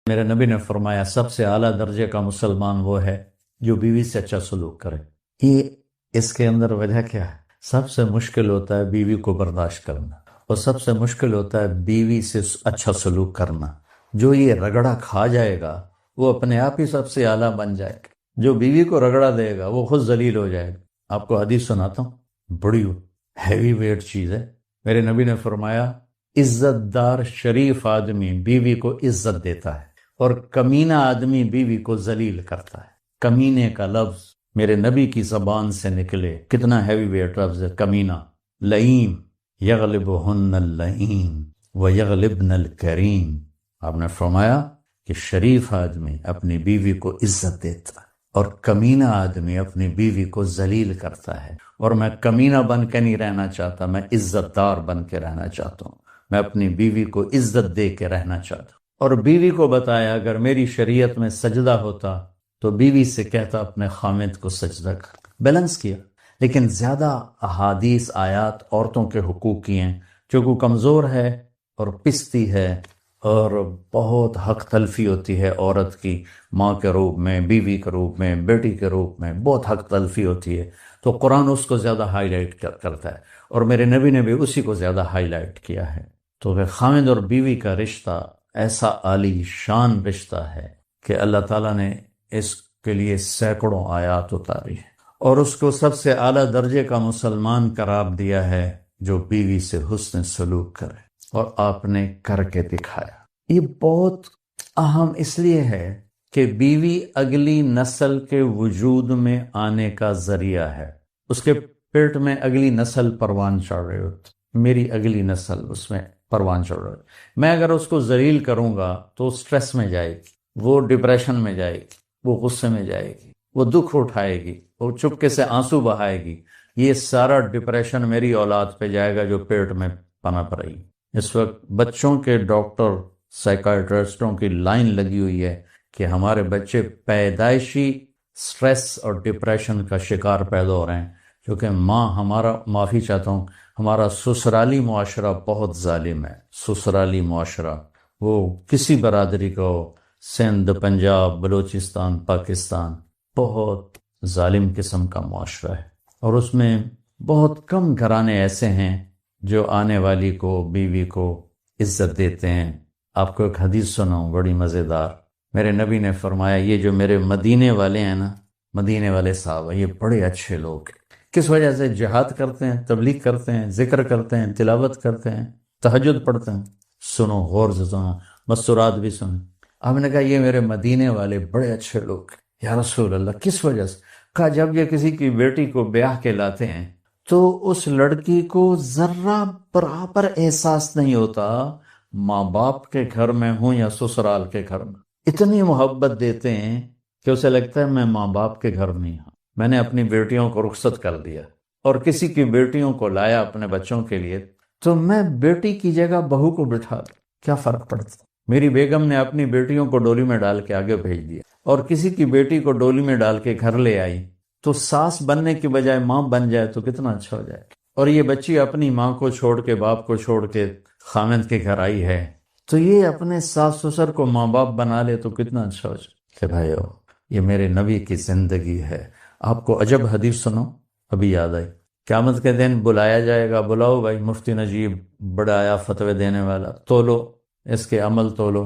میرے نبی نے فرمایا سب سے اعلیٰ درجے کا مسلمان وہ ہے جو بیوی سے اچھا سلوک کرے۔ یہ اس کے اندر وجہ کیا ہے؟ سب سے مشکل ہوتا ہے بیوی کو برداشت کرنا، اور سب سے مشکل ہوتا ہے بیوی سے اچھا سلوک کرنا۔ جو یہ رگڑا کھا جائے گا وہ اپنے آپ ہی سب سے اعلیٰ بن جائے گا، جو بیوی کو رگڑا دے گا وہ خود ذلیل ہو جائے گا۔ آپ کو حدیث سناتا ہوں، بڑی ہیوی ویٹ چیز ہے۔ میرے نبی نے فرمایا عزت دار شریف آدمی بیوی کو عزت دیتا ہے، اور کمینہ آدمی بیوی کو ذلیل کرتا ہے۔ کمینے کا لفظ میرے نبی کی زبان سے نکلے، کتنا ہیوی ویٹ لفظ ہے کمینہ۔ لئیم یغلبہن اللئیم ویغلبن الکریم۔ آپ نے فرمایا کہ شریف آدمی اپنی بیوی کو عزت دیتا ہے اور کمینہ آدمی اپنی بیوی کو ذلیل کرتا ہے۔ اور میں کمینہ بن کے نہیں رہنا چاہتا، میں عزت دار بن کے رہنا چاہتا ہوں، میں اپنی بیوی کو عزت دے کے رہنا چاہتا ہوں۔ اور بیوی کو بتایا اگر میری شریعت میں سجدہ ہوتا تو بیوی سے کہتا اپنے خامد کو سجدہ کر۔ بیلنس کیا، لیکن زیادہ احادیث آیات عورتوں کے حقوق کی ہیں، جو کو کمزور ہے اور پستی ہے اور بہت حق تلفی ہوتی ہے عورت کی، ماں کے روپ میں، بیوی کے روپ میں، بیٹی کے روپ میں بہت حق تلفی ہوتی ہے، تو قرآن اس کو زیادہ ہائی لائٹ کرتا ہے، اور میرے نبی نے بھی اسی کو زیادہ ہائی لائٹ کیا ہے۔ تو پھر خامد اور بیوی کا رشتہ ایسا عالی شان رشتہ ہے کہ اللہ تعالیٰ نے اس کے لیے سینکڑوں آیات اتاری ہیں، اور اس کو سب سے اعلیٰ درجے کا مسلمان قرار دیا ہے جو بیوی سے حسن سلوک کرے، اور آپ نے کر کے دکھایا۔ یہ بہت اہم اس لیے ہے کہ بیوی اگلی نسل کے وجود میں آنے کا ذریعہ ہے۔ اس کے پیٹ میں اگلی نسل پروان چڑھ رہی ہوتی، میری اگلی نسل اس میں پروان چڑھ رہی ہوتی۔ میں اگر اس کو ذلیل کروں گا تو سٹریس میں جائے گی، وہ ڈپریشن میں جائے گی، وہ غصے میں جائے گی، وہ دکھ اٹھائے گی، وہ چپکے سے آنسو بہائے گی۔ یہ سارا ڈپریشن میری اولاد پہ جائے گا جو پیٹ میں پنپ رہی۔ اس وقت بچوں کے ڈاکٹر سائیکائٹرسٹوں کی لائن لگی ہوئی ہے کہ ہمارے بچے پیدائشی سٹریس اور ڈپریشن کا شکار پیدا ہو رہے ہیں، کیونکہ معافی چاہتا ہوں، ہمارا سسرالی معاشرہ بہت ظالم ہے۔ سسرالی معاشرہ وہ کسی برادری کا ہو، سندھ، پنجاب، بلوچستان، پاکستان، بہت ظالم قسم کا معاشرہ ہے، اور اس میں بہت کم گھرانے ایسے ہیں جو آنے والی کو، بیوی کو عزت دیتے ہیں۔ آپ کو ایک حدیث سناؤں بڑی مزیدار۔ میرے نبی نے فرمایا یہ جو میرے مدینے والے ہیں نا، مدینے والے صحابہ، یہ بڑے اچھے لوگ ہیں۔ کس وجہ سے؟ جہاد کرتے ہیں، تبلیغ کرتے ہیں، ذکر کرتے ہیں، تلاوت کرتے ہیں، تہجد پڑھتے ہیں۔ سنو، غور سے سنو، مسورات بھی سنو۔ آپ نے کہا یہ میرے مدینے والے بڑے اچھے لوگ ہیں۔ یا رسول اللہ کس وجہ سے؟ کہا جب یہ کسی کی بیٹی کو بیاہ کے لاتے ہیں تو اس لڑکی کو ذرہ برابر احساس نہیں ہوتا ماں باپ کے گھر میں ہوں یا سسرال کے گھر میں۔ اتنی محبت دیتے ہیں کہ اسے لگتا ہے میں ماں باپ کے گھر میں ہوں، میں نے اپنی بیٹیوں کو رخصت کر دیا، اور کسی کی بیٹیوں کو لایا اپنے بچوں کے لیے تو میں بیٹی کی جگہ بہو کو بٹھا دوں، کیا فرق پڑتا؟ میری بیگم نے اپنی بیٹیوں کو ڈولی میں ڈال کے آگے بھیج دیا، اور کسی کی بیٹی کو ڈولی میں ڈال کے گھر لے آئی تو ساس بننے کی بجائے ماں بن جائے تو کتنا اچھا ہو جائے۔ اور یہ بچی اپنی ماں کو چھوڑ کے، باپ کو چھوڑ کے خامد کے گھر آئی ہے تو یہ اپنے ساس سسر کو ماں باپ بنا لے تو کتنا اچھا ہو جائے کہ بھائیو یہ میرے نبی کی زندگی ہے۔ آپ کو عجب حدیث سنو، ابھی یاد آئی۔ قیامت کے دن بلایا جائے گا، بلاؤ بھائی مفتی نجیب، بڑا آیا فتوے دینے والا، تولو اس کے عمل تولو،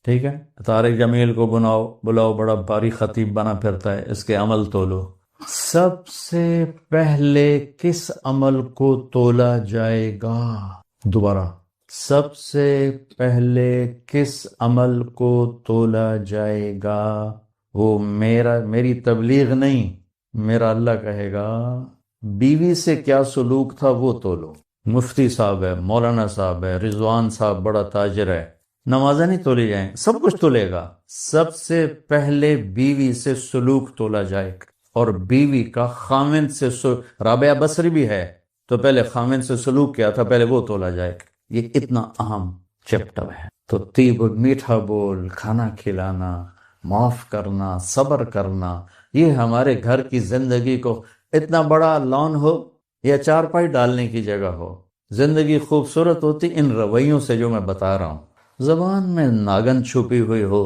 ٹھیک ہے؟ طارق جمیل کو بلاؤ، بڑا باری خطیب بنا پھرتا ہے، اس کے عمل تولو۔ سب سے پہلے کس عمل کو تولا جائے گا؟ دوبارہ، سب سے پہلے کس عمل کو تولا جائے گا؟ وہ میری تبلیغ نہیں، میرا اللہ کہے گا بیوی سے کیا سلوک تھا وہ تولو۔ مفتی صاحب ہے، مولانا صاحب ہے، رضوان صاحب بڑا تاجر ہے، نمازیں نہیں تولی جائیں، سب کچھ تولے گا۔ سب سے پہلے بیوی سے سلوک تولا جائے گا، اور بیوی کا خامند سے رابعہ بصری بھی ہے تو پہلے خامند سے سلوک کیا تھا، پہلے وہ تولا جائے گا۔ یہ اتنا اہم چیپٹر ہے۔ تو طیب، میٹھا بول، کھانا کھلانا، معاف کرنا، صبر کرنا، یہ ہمارے گھر کی زندگی کو، اتنا بڑا لان ہو یا چارپائی ڈالنے کی جگہ ہو، زندگی خوبصورت ہوتی ان رویوں سے جو میں بتا رہا ہوں۔ زبان میں ناگن چھپی ہوئی ہو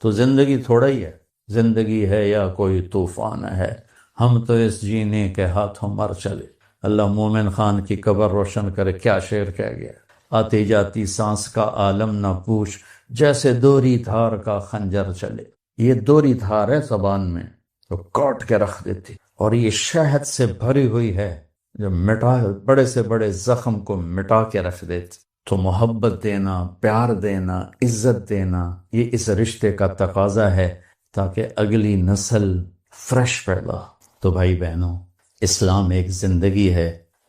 تو زندگی تھوڑا ہی ہے، زندگی ہے یا کوئی طوفان ہے، ہم تو اس جینے کے ہاتھوں مر چلے۔ اللہ مومن خان کی قبر روشن کرے، کیا شعر کہہ گیا، آتی جاتی سانس کا عالم نہ پوچھ، جیسے دوری دھار کا خنجر چلے۔ یہ دوری دھار ہے زبان میں، تو کاٹ کے رکھ دیتی، اور یہ شہد سے بھری ہوئی ہے جو بڑے سے بڑے زخم کو مٹا کے رکھ دیتی۔ تو محبت دینا، پیار دینا، عزت دینا، یہ اس رشتے کا تقاضا ہے تاکہ اگلی نسل فریش پیدا ہو۔ تو بھائی بہنوں، اسلام ایک زندگی ہے،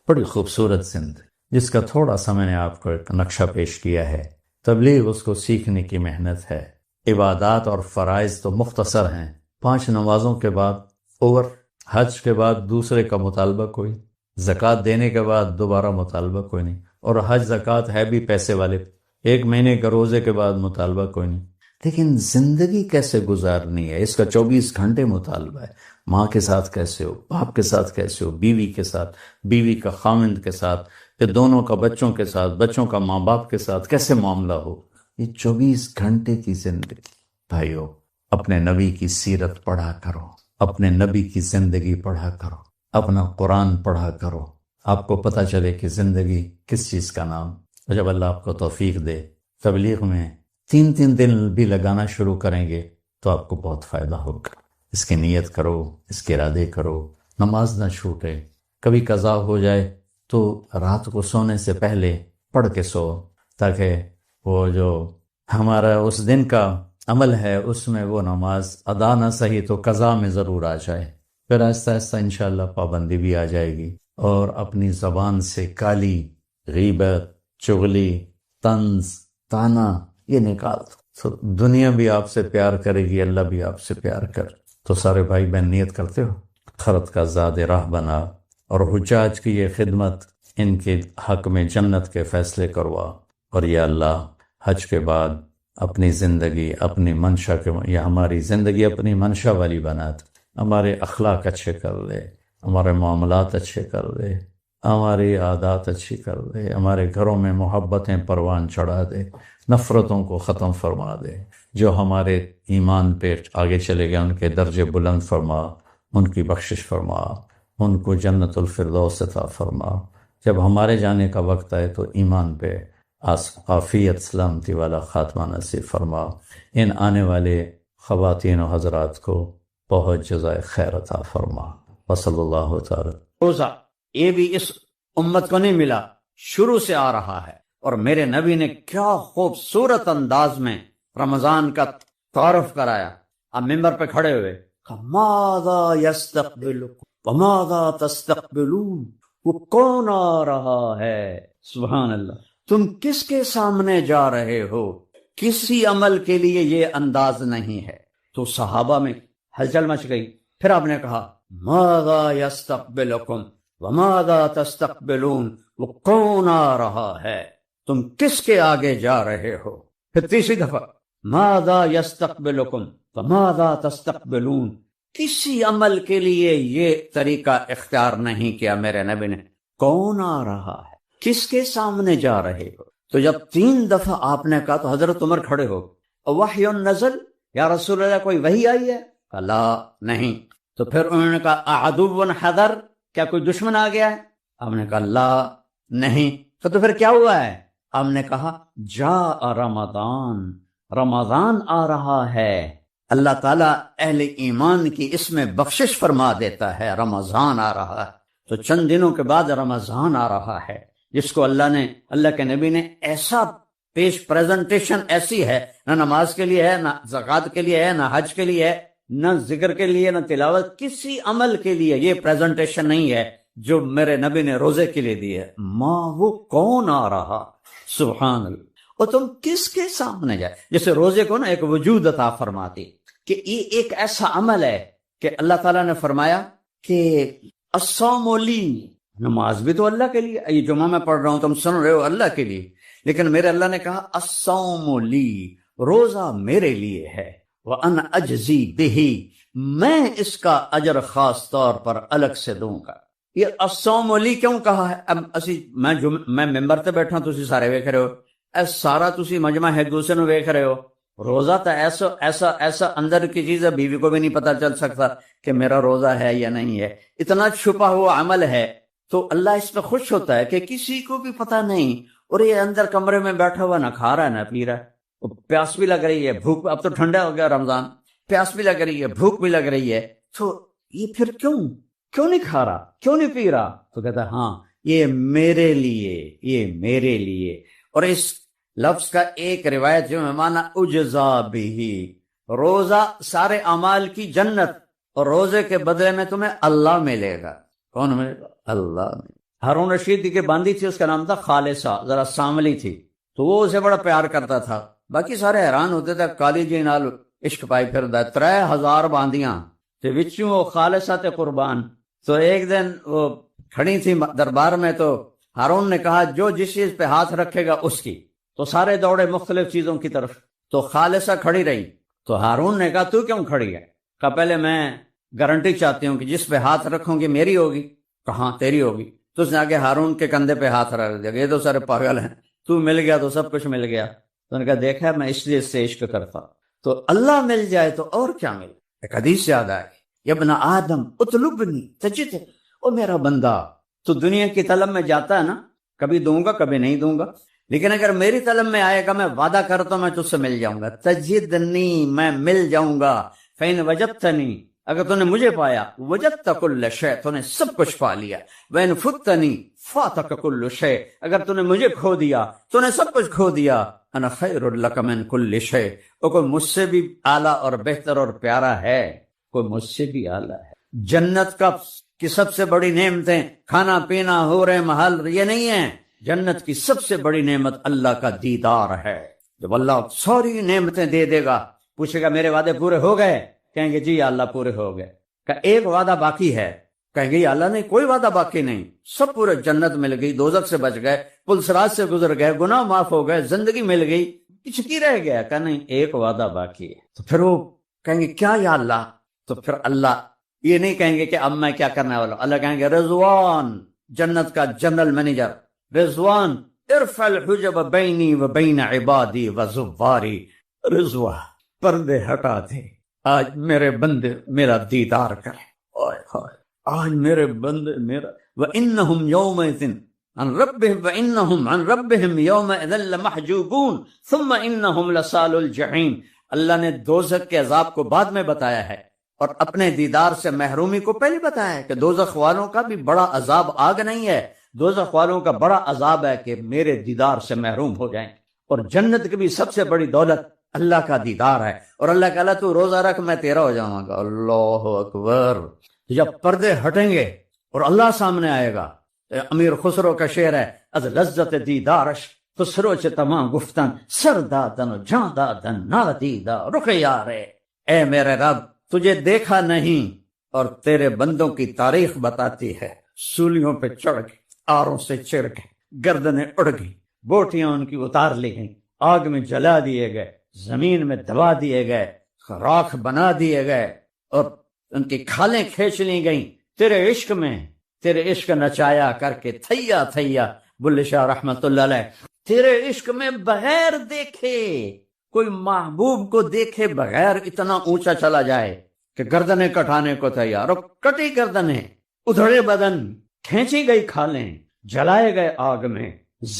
بڑی خوبصورت زندگی، جس کا تھوڑا سا میں نے آپ کو ایک نقشہ پیش کیا ہے۔ تبلیغ اس کو سیکھنے کی محنت ہے۔ عبادات اور فرائض تو مختصر ہیں، 5 نمازوں کے بعد اوور، حج کے بعد دوسرے کا مطالبہ کوئی، زکوٰۃ دینے کے بعد دوبارہ مطالبہ کوئی نہیں، اور حج زکوٰۃ ہے بھی پیسے والے، 1 مہینے کا روزے کے بعد مطالبہ کوئی نہیں۔ لیکن زندگی کیسے گزارنی ہے، اس کا 24 گھنٹے مطالبہ ہے۔ ماں کے ساتھ کیسے ہو، باپ کے ساتھ کیسے ہو، بیوی کے ساتھ، بیوی کا خاوند کے ساتھ، پھر دونوں کا بچوں کے ساتھ، بچوں کا ماں باپ کے ساتھ کیسے معاملہ ہو، یہ 24 گھنٹے کی زندگی۔ بھائیو، اپنے نبی کی سیرت پڑھا کرو، اپنے نبی کی زندگی پڑھا کرو، اپنا قرآن پڑھا کرو، آپ کو پتہ چلے کہ زندگی کس چیز کا نام۔ اور جب اللہ آپ کو توفیق دے، تبلیغ میں 3 دن بھی لگانا شروع کریں گے تو آپ کو بہت فائدہ ہوگا۔ اس کی نیت کرو، اس کے ارادے کرو، نماز نہ چھوٹے، کبھی قضا ہو جائے تو رات کو سونے سے پہلے پڑھ کے سو، تاکہ وہ جو ہمارا اس دن کا عمل ہے اس میں وہ نماز ادا نہ صحیح تو قضا میں ضرور آ جائے، پھر آہستہ آہستہ انشاءاللہ پابندی بھی آ جائے گی، اور اپنی زبان سے کالی، غیبت، چغلی، طنز، طعنہ یہ نکال دو، تو دنیا بھی آپ سے پیار کرے گی، اللہ بھی آپ سے پیار کر۔ تو سارے بھائی بہن نیت کرتے ہو، خرد کا زاد راہ بنا، اور حجاج کی یہ خدمت، ان کے حق میں جنت کے فیصلے کروا، اور یا اللہ حج کے بعد اپنی زندگی، اپنی منشا کے، یا ہماری زندگی اپنی منشا والی بنا دے، ہمارے اخلاق اچھے کر لے، ہمارے معاملات اچھے کر دے، ہماری عادات اچھی کر دے، ہمارے گھروں میں محبتیں پروان چڑھا دے، نفرتوں کو ختم فرما دے، جو ہمارے ایمان پہ آگے چلے گئے ان کے درجے بلند فرما، ان کی بخشش فرما، ان کو جنت الفردوس عطا فرما۔ جب ہمارے جانے کا وقت آئے تو ایمان پہ عافیت سلامتی والا خاتمہ نصیب فرما۔ ان آنے والے خواتین و حضرات کو بہت جزائے خیر عطا فرما۔ وصلی اللہ تعالی۔ روزہ یہ بھی اس امت کو نہیں ملا، شروع سے آ رہا ہے، اور میرے نبی نے کیا خوبصورت انداز میں رمضان کا تعارف کرایا۔ آپ ممبر پہ کھڑے ہوئے، ماذا یستقبلکم وماذا تستقبلون، وہ کون آ رہا ہے، سبحان اللہ، تم کس کے سامنے جا رہے ہو، کسی عمل کے لیے یہ انداز نہیں ہے۔ تو صحابہ میں ہلچل مچ گئی۔ پھر آپ نے کہا ماذا یستقبلکم وماذا تستقبلون، وہ کون آ رہا ہے، تم کس کے آگے جا رہے ہو۔ پھر تیسری دفعہ ماذا یستقبلکم وماذا تستقبلون، کسی عمل کے لیے یہ طریقہ اختیار نہیں کیا میرے نبی نے، کون آ رہا ہے، کس کے سامنے جا رہے ہو۔ تو جب 3 دفعہ آپ نے کہا تو حضرت عمر کھڑے ہو، وحی نزل، یا رسول اللہ کوئی وحی آئی ہے؟ کہا لا، نہیں۔ تو پھر انہوں نے کہا اعدو حضر، کیا کوئی دشمن آ گیا ہے؟ آپ نے کہا لا، نہیں۔ تو پھر کیا ہوا ہے؟ آپ نے کہا جاء رمضان، رمضان آ رہا ہے، اللہ تعالیٰ اہل ایمان کی اس میں بخشش فرما دیتا ہے، رمضان آ رہا ہے۔ تو چند دنوں کے بعد رمضان آ رہا ہے، جس کو اللہ کے نبی نے ایسا پیش پریزنٹیشن ایسی ہے، نہ نماز کے لیے ہے، نہ زکوٰۃ کے لیے ہے، نہ حج کے لیے ہے، نہ ذکر کے لیے، نہ تلاوت، کسی عمل کے لیے یہ پریزنٹیشن نہیں ہے جو میرے نبی نے روزے کے لیے دی ہے۔ ماں وہ کون آ رہا، سبحان اللہ، اور تم کس کے سامنے جائے۔ جیسے روزے کو نا ایک وجود عطا فرماتی کہ یہ ایک ایسا عمل ہے کہ اللہ تعالیٰ نے فرمایا کہ الصوم لی، نماز بھی تو اللہ کے لیے، یہ جمعہ میں پڑھ رہا ہوں تم سن رہے ہو اللہ کے لیے، لیکن میرے اللہ نے کہا الصوم لی، روزہ میرے لیے ہے، وَأَنَا أَجْزِي بِهِ، میں اس کا اجر خاص طور پر الگ سے دوں گا۔ یہ الصوم لی کیوں کہا ہے؟ اب میں ممبر تے بیٹھا، تسی سارے ویکھ رہے ہو، سارا تسی مجمع ایک دوسرے نو ویکھ رہے ہو، روزہ تو ایسا ایسا ایسا اندر کی چیز ہے، بیوی کو بھی نہیں پتا چل سکتا کہ میرا روزہ ہے یا نہیں ہے، اتنا چھپا ہوا عمل ہے، تو اللہ اس میں خوش ہوتا ہے کہ کسی کو بھی پتا نہیں، اور یہ اندر کمرے میں بیٹھا ہوا نہ کھا رہا ہے نہ پی رہا ہے، پیاس بھی لگ رہی ہے، بھوک، اب تو ٹھنڈا ہو گیا رمضان، پیاس بھی لگ رہی ہے، بھوک بھی لگ رہی ہے، تو یہ پھر کیوں نہیں کھا رہا، کیوں نہیں پی رہا؟ تو کہتا ہے ہاں یہ میرے لیے، یہ میرے لیے۔ اور اس لفظ کا ایک روایت جو مانا اجزا بھی، روزہ سارے اعمال کی جنت، اور روزے کے بدلے میں تمہیں اللہ ملے گا۔ کون ملے گا؟ اللہ۔ ہارون رشید کی باندھی تھی، اس کا نام تھا خالصہ، ذرا سانولی تھی، تو وہ اسے بڑا پیار کرتا تھا، باقی سارے حیران ہوتے تھے، کالی جی نال عشق پائی پھردا، 3000 باندیاں تے وچوں وہ خالصہ تے قربان۔ تو ایک دن وہ کھڑی تھی دربار میں، تو ہارون نے کہا جو جس چیز پہ ہاتھ رکھے گا اس کی، تو سارے دوڑے مختلف چیزوں کی طرف، تو خالصہ کھڑی رہی۔ تو ہارون نے کہا تو کیوں کھڑی ہے؟ کہا پہلے میں گارنٹی چاہتی ہوں کہ جس پہ ہاتھ رکھوں گی میری ہوگی۔ کہاں تیری ہوگی؟ تو اس نے آگے ہارون کے کندھے پہ ہاتھ رکھ دیا، یہ تو سارے پاگل ہیں، تو مل گیا تو سب کچھ مل گیا۔ تو نے کہا دیکھا میں اس لیے اس سے عشق کرتا، تو اللہ مل جائے تو اور کیا مل۔ ایک حدیث یاد آئی، یا ابن آدم اطلبنی تجد، او میرا بندہ تو دنیا کی طلب میں جاتا ہے نا، کبھی دوں گا کبھی نہیں دوں گا، لیکن اگر میری طلب میں آئے گا، میں وعدہ کرتا ہوں میں تجھ سے مل جاؤں گا، تجدنی، میں مل جاؤں گا، فین وجدتنی، اگر تو نے مجھے پایا، وجدت کل شیء، تو نے سب کچھ پا لیا، وین فتنی فاتک کل شیء، اگر تو نے مجھے کھو دیا تو نے سب کچھ کھو دیا، انا خیر لک من کل شیء، اور کوئی مجھ سے بھی اعلیٰ اور بہتر اور پیارا ہے؟ کوئی مجھ سے بھی اعلیٰ ہے؟ جنت کی سب سے بڑی نعمتیں کھانا پینا، حور محل، یہ نہیں ہے، جنت کی سب سے بڑی نعمت اللہ کا دیدار ہے۔ جب اللہ ساری نعمتیں دے دے گا، پوچھے گا میرے وعدے پورے ہو گئے؟ کہیں گے جی اللہ پورے ہو گئے۔ کہ ایک وعدہ باقی ہے؟ کہیں گے اللہ نہیں، کوئی وعدہ باقی نہیں، سب پورے، جنت مل گئی، دوزخ سے بچ گئے، پل صراط سے گزر گئے، گناہ معاف ہو گئے، زندگی مل گئی، کچھ کی رہ گیا؟ کہ نہیں، ایک وعدہ باقی ہے۔ تو پھر وہ کہیں گے کیا یا اللہ؟ تو پھر اللہ یہ نہیں کہیں گے کہ اب میں کیا کرنے والا ہوں، اللہ کہیں گے رضوان، جنت کا جنرل مینیجر رضوان، ارفع الحجب بینی و بین عبادی و زواری، رضوان پردے ہٹا دے، آج میرے بندے میرا دیدار کریں، آج میرے بندے میرا، وَإِنَّهُمْ يَوْمَئِذٍ عن ربهم وَإِنَّهُمْ عن ربهم يَوْمَئِذٍ لَمَحْجُوبُونَ ثُمَّ إِنَّهُمْ لَصَالُو الْجَحِيمِ۔ اللہ نے دوزخ کے عذاب کو بعد میں بتایا ہے، اور اپنے دیدار سے محرومی کو پہلے بتایا ہے کہ دوزخ والوں کا بھی بڑا عذاب آگ نہیں ہے، دوزخ والوں کا بڑا عذاب ہے کہ میرے دیدار سے محروم ہو جائیں۔ اور جنت کی بھی سب سے بڑی دولت اللہ کا دیدار ہے، اور اللہ کہ اللہ تو روزہ رکھ میں تیرا ہو جاؤں گا۔ اللہ اکبر۔ جب پردے ہٹیں گے اور اللہ سامنے آئے گا، امیر خسرو کا شعر ہے، از لذت دیدارش خسرو چ تمام گفتن، سر دادن و جان دادن نادیدہ رخ یارے، اے میرے رب تجھے دیکھا نہیں، اور تیرے بندوں کی تاریخ بتاتی ہے، سولیوں پہ چڑھ گئے، آروں سے چر گئے، گردنیں اڑ گئی، بوٹیاں ان کی اتار لی گئیں، آگ میں جلا دیے گئے، زمین میں دبا دیے گئے، راکھ بنا دیے گئے، اور ان کی کھالیں کھینچ لی گئیں، تیرے عشق میں، تیرے عشق نچایا کر کے تھیا تھیا۔ بلے شاہ رحمت اللہ علیہ، تیرے عشق میں بغیر دیکھے، کوئی محبوب کو دیکھے بغیر اتنا اونچا چلا جائے کہ گردنیں کٹانے کو تیار، اور کٹی گردنیں، ادھڑے بدن، کھینچی گئی کھالیں، جلائے گئے آگ میں،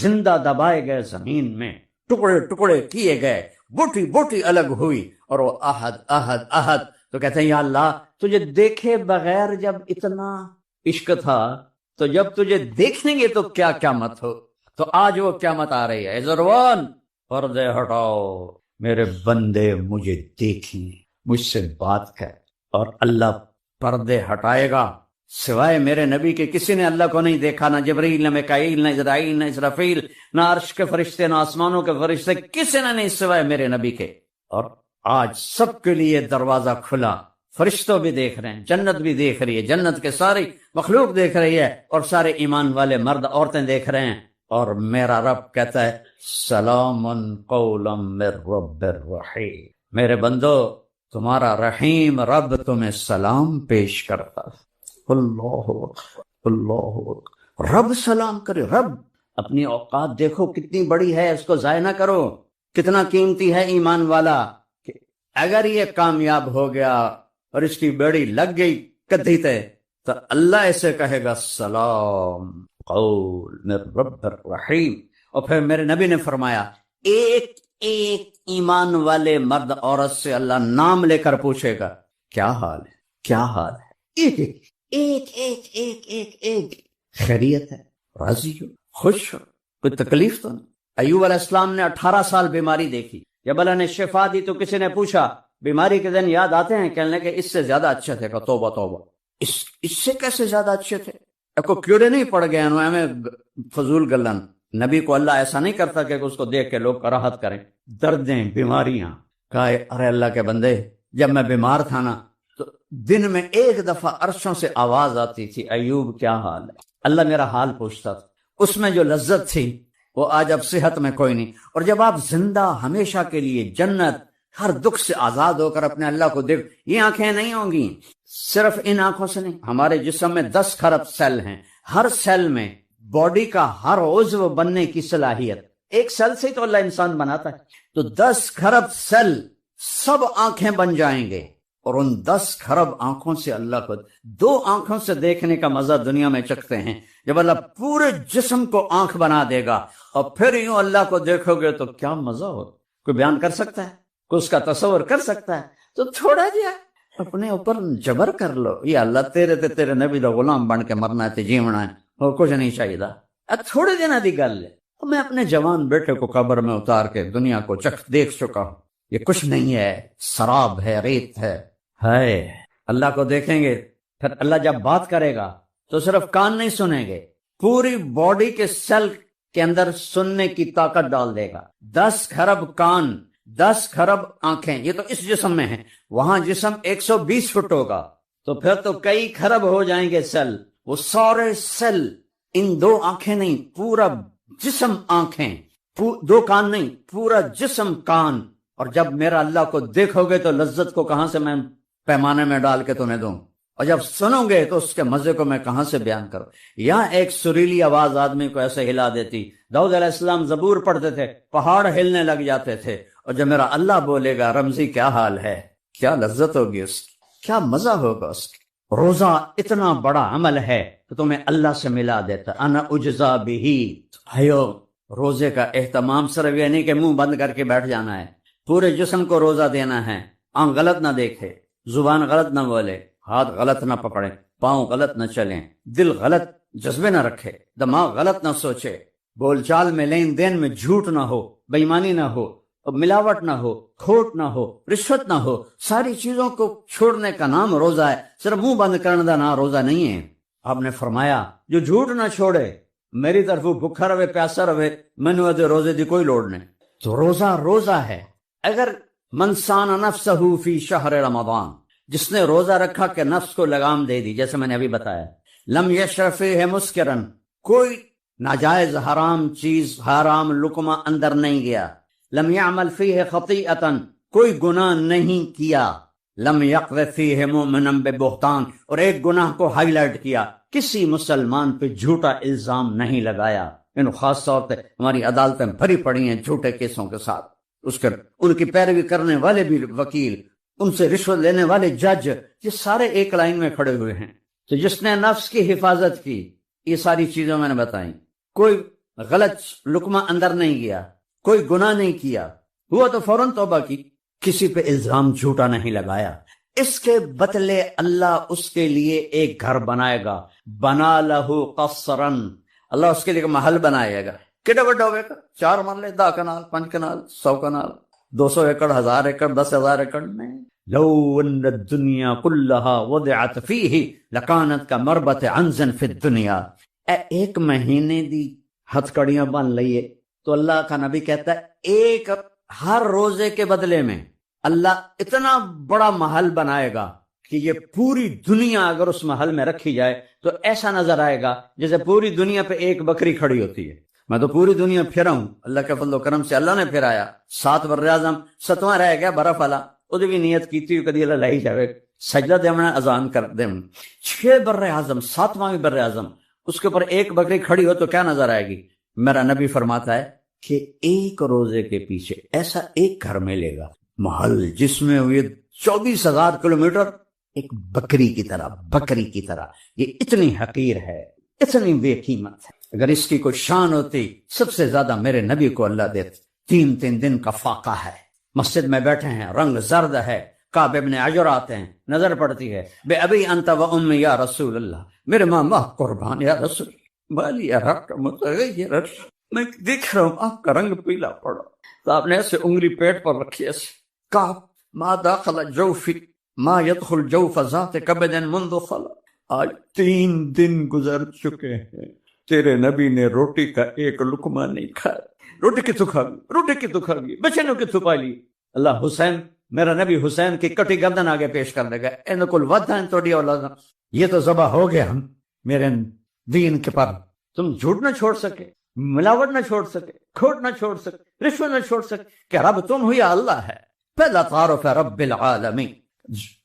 زندہ دبائے گئے زمین میں، ٹکڑے ٹکڑے کیے گئے، بوٹی بوٹی الگ ہوئی، اور وہ احد احد احد۔ تو کہتے ہیں یا اللہ تجھے دیکھے بغیر جب اتنا عشق تھا، تو جب تجھے دیکھیں گے تو کیا قیامت ہو۔ تو آج وہ قیامت آ رہی ہے، ضروران پردے ہٹاؤ، میرے بندے مجھے دیکھیں، مجھ سے بات کر۔ اور اللہ پردے ہٹائے گا، سوائے میرے نبی کے کسی نے اللہ کو نہیں دیکھا، نہ جبریل، نہ میکائیل، نہ اسرائیل، نہ اسرافیل، نہ عرش کے فرشتے، نہ آسمانوں کے فرشتے، کسی نے نہیں سوائے میرے نبی کے۔ اور آج سب کے لیے دروازہ کھلا، فرشتوں بھی دیکھ رہے ہیں، جنت بھی دیکھ رہی ہے، جنت کے ساری مخلوق دیکھ رہی ہے، اور سارے ایمان والے مرد عورتیں دیکھ رہے ہیں، اور میرا رب کہتا ہے سلام قولا من رب الرحیم، میرے بندو تمہارا رحیم رب تمہیں سلام پیش کرتا۔ اللہ اللہ رب سلام کرے، رب اپنی اوقات دیکھو کتنی بڑی ہے، اس کو ضائع نہ کرو۔ کتنا قیمتی ہے ایمان والا کہ اگر یہ کامیاب ہو گیا اور اس کی بیڑی لگ گئی کدھی تے تو اللہ اسے کہے گا سلام قول من رب الرحیم. اور پھر میرے نبی نے فرمایا ایک ایک ایمان والے مرد عورت سے اللہ نام لے کر پوچھے گا کیا حال ہے، کیا حال ہے، ایک ایک ایک ایک ایک ایک ایک خیریت ہے، راضی ہو، خوش ہو، کوئی تکلیف تو نہیں. ایوب علیہ السلام نے 18 سال بیماری دیکھی. جب اللہ نے شفا دی تو کسی نے پوچھا بیماری کے دن یاد آتے ہیں؟ کہنے لگے اس سے زیادہ اچھے تھے. کہ توبہ توبہ، اس سے کیسے زیادہ اچھے تھے؟ کو کیڑے نہیں پڑ گئے انہوں میں فضول گلن. نبی کو اللہ ایسا نہیں کرتا کہ اس کو دیکھ کے لوگ راحت کریں. دردیں، بیماریاں. کہا ارے اللہ کے بندے، جب میں بیمار تھا نا تو دن میں ایک دفعہ عرشوں سے آواز آتی تھی ایوب کیا حال ہے. اللہ میرا حال پوچھتا تھا. اس میں جو لذت تھی وہ آج اب صحت میں کوئی نہیں. اور جب آپ زندہ ہمیشہ کے لیے جنت ہر دکھ سے آزاد ہو کر اپنے اللہ کو دیکھ، یہ آنکھیں نہیں ہوں گی. صرف ان آنکھوں سے نہیں، ہمارے جسم میں 10 خرب سیل ہیں. ہر سیل میں باڈی کا ہر عضو بننے کی صلاحیت، ایک سیل سے تو اللہ انسان بناتا ہے. تو 10 خرب سیل سب آنکھیں بن جائیں گے. اور ان 10 خرب آنکھوں سے اللہ کو 2 آنکھوں سے دیکھنے کا مزہ دنیا میں چکھتے ہیں. جب اللہ پورے جسم کو آنکھ بنا دے گا اور پھر یوں اللہ کو دیکھو گے تو کیا مزہ ہو. کوئی بیان کر سکتا ہے؟ کوئی اس کا تصور کر سکتا ہے؟ تو تھوڑا جا اپنے اوپر جبر کر لو. یہ اللہ تیرے نبی دا غلام بن کے مرنا ہے، جیونا ہے، اور کچھ نہیں چاہیے. تھوڑے دن دی گل ہے. میں اپنے جوان بیٹے کو قبر میں اتار کے دنیا کو دیکھ چکا ہوں. یہ کچھ نہیں ہے، سراب ہے، ریت ہے. اللہ کو دیکھیں گے. پھر اللہ جب بات کرے گا تو صرف کان نہیں سنیں گے، پوری باڈی کے سیل کے اندر سننے کی طاقت ڈال دے گا. 10 خرب کان، 10 خرب آنکھیں، یہ تو اس جسم میں ہیں. وہاں جسم 120 فٹ ہوگا تو پھر تو کئی خرب ہو جائیں گے سیل. وہ سارے سیل، ان 2 آنکھیں نہیں، پورا جسم آنکھیں، 2 کان نہیں، پورا جسم کان. اور جب میرا اللہ کو دیکھو گے تو لذت کو کہاں سے میں پیمانے میں ڈال کے تمہیں دوں، اور جب سنو گے تو اس کے مزے کو میں کہاں سے بیان کروں. یہاں ایک سریلی آواز آدمی کو ایسے ہلا دیتی. داؤد علیہ السلام زبور پڑھتے تھے، پہاڑ ہلنے لگ جاتے تھے. اور جب میرا اللہ بولے گا رمزی کیا حال ہے، کیا لذت ہوگی اس کی، کیا مزہ ہوگا اس کی. روزہ اتنا بڑا عمل ہے کہ تمہیں اللہ سے ملا دیتا. انا اجزا بہی. روزے کا اہتمام صرف یہ نہیں کہ منہ بند کر کے بیٹھ جانا ہے، پورے جسم کو روزہ دینا ہے. آنکھ غلط نہ دیکھے، زبان غلط نہ بولے، ہاتھ غلط نہ پکڑے، پاؤں غلط نہ چلیں، دل غلط جذبے نہ رکھے، دماغ غلط نہ سوچے، بول چال میں لین دین میں جھوٹ نہ ہو، بے ایمانی نہ ہو، ملاوٹ نہ ہو، کھوٹ نہ ہو، رشوت نہ ہو. ساری چیزوں کو چھوڑنے کا نام روزہ ہے. صرف منہ بند کرنے کا نام روزہ نہیں ہے. آپ نے فرمایا جو جھوٹ نہ چھوڑے میری طرف بھوکا رہے پیاسا رہے، مینو روزے دی کوئی لوڑ نہیں. تو روزہ ہے. اگر منسان نفسہ فی شہر رمضان، جس نے روزہ رکھا کہ نفس کو لگام دے دی، جیسے میں نے ابھی بتایا، لم یشرب فیہ مسکرن، کوئی ناجائز حرام چیز، حرام لقمہ اندر نہیں گیا. لم یعمل فیہ خطیئتا، کوئی گناہ نہیں کیا. لم یقذف فیہ مؤمنا ببہتان، اور ایک گناہ کو ہائی لائٹ کیا، کسی مسلمان پہ جھوٹا الزام نہیں لگایا. خاص طور پہ ہماری عدالتیں بھری پڑی ہیں جھوٹے کیسوں کے ساتھ. ان کی پیروی کرنے والے بھی وکیل، ان سے رشوت لینے والے جج، یہ سارے ایک لائن میں کھڑے ہوئے ہیں. تو جس نے نفس کی حفاظت کی، یہ ساری چیزیں میں نے بتائیں، کوئی غلط لقمہ اندر نہیں گیا، کوئی گناہ نہیں کیا، ہوا تو فوراً توبہ کی، کسی پہ الزام جھوٹا نہیں لگایا. اس کے بدلے اللہ اس کے لیے ایک گھر بنائے گا. بنا لہو قصرن، اللہ اس کے لیے محل بنائے گا. کتنا بڑا ہوگا؟ 4 مرلے، 10 کنال، 5 کنال، 100 کنال، 200 ایکڑ، 1000 ایکڑ، 10,000 ایکڑ میں. لو ان الدنیا کلہا وضعت فیہ لکانت کا مربت عنز فی الدنیا. ایک مہینے دی ہتھ کڑیاں بن لئیے تو اللہ کا نبی کہتا ہے ایک ہر روزے کے بدلے میں اللہ اتنا بڑا محل بنائے گا کہ یہ پوری دنیا اگر اس محل میں رکھی جائے تو ایسا نظر آئے گا جیسے پوری دنیا پہ ایک بکری کھڑی ہوتی ہے. میں تو پوری دنیا پھرا ہوں، اللہ کے فضل و کرم سے اللہ نے پھرایا. 7 براعظم، 7واں رہ گیا برف والا، وہ بھی نیت کیتی کدی اللہ لائی جاوے سجدہ دیونا اذان کر دیں. 6 براعظم، 7واں بھی براعظم، اس کے اوپر ایک بکری کھڑی ہو تو کیا نظر آئے گی؟ میرا نبی فرماتا ہے کہ ایک روزے کے پیچھے ایسا ایک گھر ملے گا محل جس میں یہ 24,000 کلومیٹر ایک بکری کی طرح یہ اتنی حقیر ہے، اتنی بے قیمت ہے۔ اگر اس کی کوئی شان ہوتی سب سے زیادہ میرے نبی کو اللہ دیتے۔ 3 دن کا فاقہ ہے، مسجد میں بیٹھے ہیں، رنگ زرد ہے، کعب ابن عجر آتے ہیں، نظر پڑتی ہے، بے ابی انت و امی یا رسول اللہ، میرے ماں قربان یا رسول بالی یا رب کا متغیر، میں دیکھ رہا ہوں آپ کا رنگ پیلا پڑا۔ تو آپ نے ایسے انگلی پیٹ پر رکھی، ایسے کعب ما داخل جوفی ما يدخل جوف ذات کبد منذ خلق۔ آج 3 دن گزر چکے ہیں، تیرے نبی نے روٹی کا ایک لقمہ نہیں کھایا۔ روٹی کی تو کھا گئی، بچنوں کی تو پالی۔ اللہ حسین، میرا نبی حسین کی کٹی گردن آگے پیش کر دے گا، ان کو ودھن توڑی اولاد، یہ تو ذبح ہو گیا ہم میرے دین کے پر۔ تم جھوٹ نہ چھوڑ سکے، ملاوٹ نہ چھوڑ سکے، کھوٹ نہ چھوڑ سکے، رشوت نہ چھوڑ سکے، کہ رب تم ہو یا اللہ ہے۔ پہلا تعارف ہے رب العالمین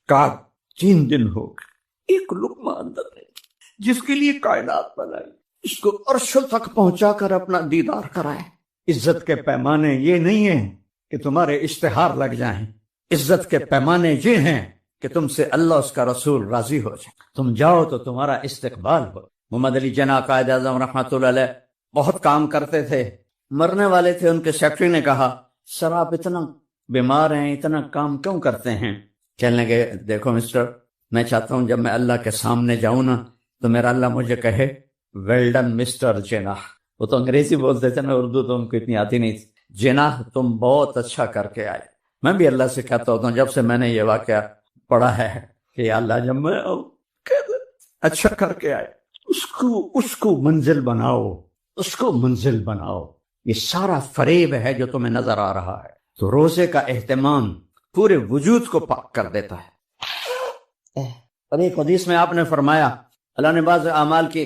کا۔ 3 دن ہو گئے، ایک لقمہ اندر ہے جس کے لیے کائنات بنائی، اس کو عرش تک پہنچا کر اپنا دیدار کرائے۔ عزت کے پیمانے یہ نہیں ہیں کہ تمہارے اشتہار لگ جائیں، عزت کے پیمانے یہ ہیں کہ تم سے اللہ اس کا رسول راضی ہو جائے، تم جاؤ تو تمہارا استقبال ہو۔ محمد علی جناح قائد اعظم رحمۃ اللہ علیہ بہت کام کرتے تھے، مرنے والے تھے، ان کے سیکرٹری نے کہا سر آپ اتنا بیمار ہیں، اتنا کام کیوں کرتے ہیں؟ کہنے لگے دیکھو مسٹر، میں چاہتا ہوں جب میں اللہ کے سامنے جاؤں نا تو میرا اللہ مجھے کہے ویل ڈن مسٹر جناح۔ وہ تو انگریزی بولتے تھے نا، اردو تو ان کو اتنی آتی نہیں تھی۔ جناح تم بہت اچھا کر کے آئے۔ میں بھی اللہ سے کہتا ہوتا ہوں جب سے میں نے یہ واقعہ پڑھا ہے کہ یا اللہ جب میں اچھا کر کے آئے اس کو منزل بناؤ، اس کو منزل بناؤ۔ یہ سارا فریب ہے جو تمہیں نظر آ رہا ہے۔ تو روزے کا اہتمام پورے وجود کو پاک کر دیتا ہے۔ اور ایک حدیث میں آپ نے فرمایا، اللہ نے بعض اعمال کی